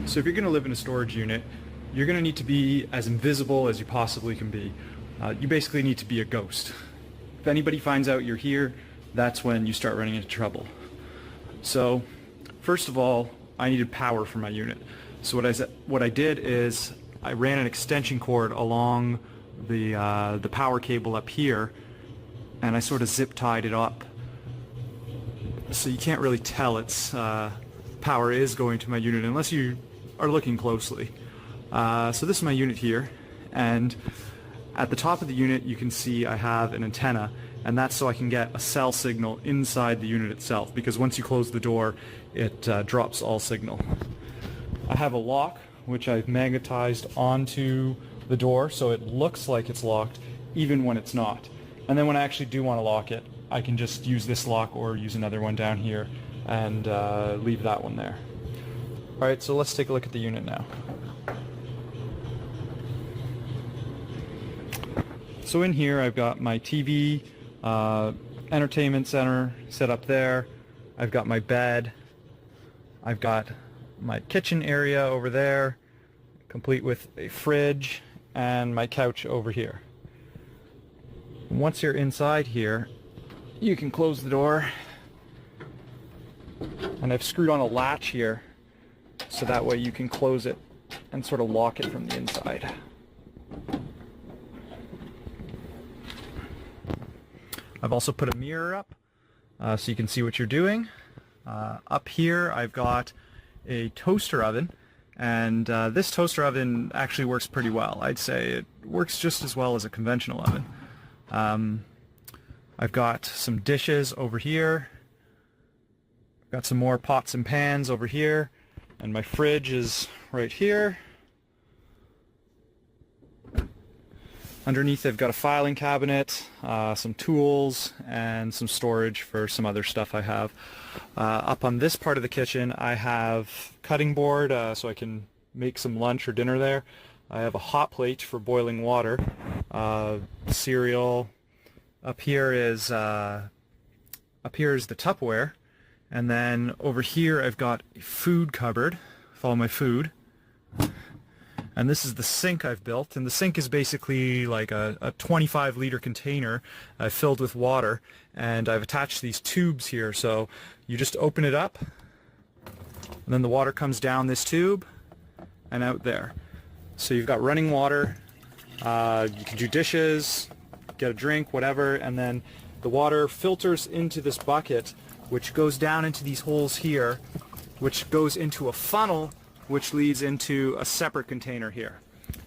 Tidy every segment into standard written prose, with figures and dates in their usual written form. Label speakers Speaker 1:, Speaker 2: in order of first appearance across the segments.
Speaker 1: So if you're going to live in a storage unit, you're going to need to be as invisible as you possibly can be. You basically need to be a ghost. If anybody finds out you're here, that's when you start running into trouble. So first of all, I needed power for my unit. So what I did is I ran an extension cord along the power cable up here, and I sort of zip tied it up. So you can't really tell its power is going to my unit unless you are looking closely. So this is my unit here, and at the top of the unit you can see I have an antenna, and that's so I can get a cell signal inside the unit itself, because once you close the door it drops all signal. I have a lock which I've magnetized onto the door so it looks like it's locked even when it's not. And then when I actually do want to lock it, I can just use this lock or use another one down here and leave that one there. Alright, so let's take a look at the unit now. So in here I've got my TV, entertainment center set up there. I've got my bed. I've got my kitchen area over there, complete with a fridge, and my couch over here. Once you're inside here, you can close the door, and I've screwed on a latch here so that way you can close it and sort of lock it from the inside. I've also put a mirror up so you can see what you're doing. Up here I've got a toaster oven, and this toaster oven actually works pretty well. I'd say it works just as well as a conventional oven. I've got some dishes over here. I've got some more pots and pans over here, and my fridge is right here. Underneath I've got a filing cabinet, some tools, and some storage for some other stuff I have. Up on this part of the kitchen I have cutting board so I can make some lunch or dinner there. I have a hot plate for boiling water, cereal. Up here is the Tupperware, and then over here I've got a food cupboard for all my food. And this is the sink I've built, and the sink is basically like a 25-liter container filled with water, and I've attached these tubes here, so you just open it up, and then the water comes down this tube and out there. So you've got running water, you can do dishes, get a drink, whatever, and then the water filters into this bucket, which goes down into these holes here, which goes into a funnel, which leads into a separate container here.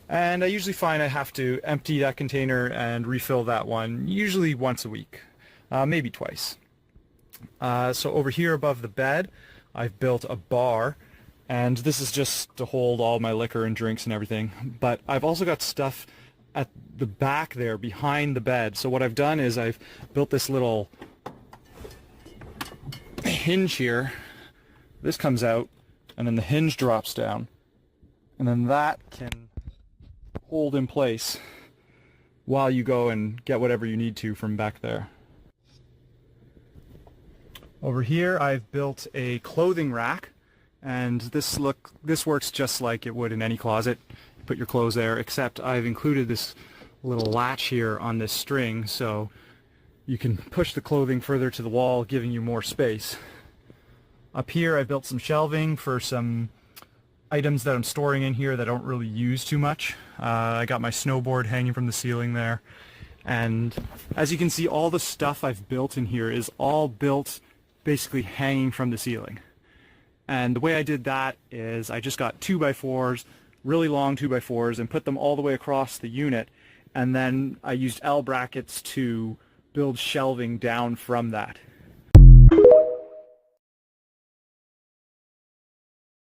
Speaker 1: And I usually find I have to empty that container and refill that one, usually once a week, maybe twice. So over here above the bed, I've built a bar, and this is just to hold all my liquor and drinks and everything. But I've also got stuff at the back there behind the bed. So what I've done is I've built this little hinge here. This comes out, and then the hinge drops down, and then that can hold in place while you go and get whatever you need to from back there. Over here I've built a clothing rack, and this works just like it would in any closet. You put your clothes there, except I've included this little latch here on this string so you can push the clothing further to the wall, giving you more space. Up here I built some shelving for some items that I'm storing in here that I don't really use too much. I got my snowboard hanging from the ceiling there, and as you can see, all the stuff I've built in here is all built basically hanging from the ceiling. And the way I did that is I just got 2x4s, really long 2x4s, and put them all the way across the unit, and then I used L brackets to build shelving down from that.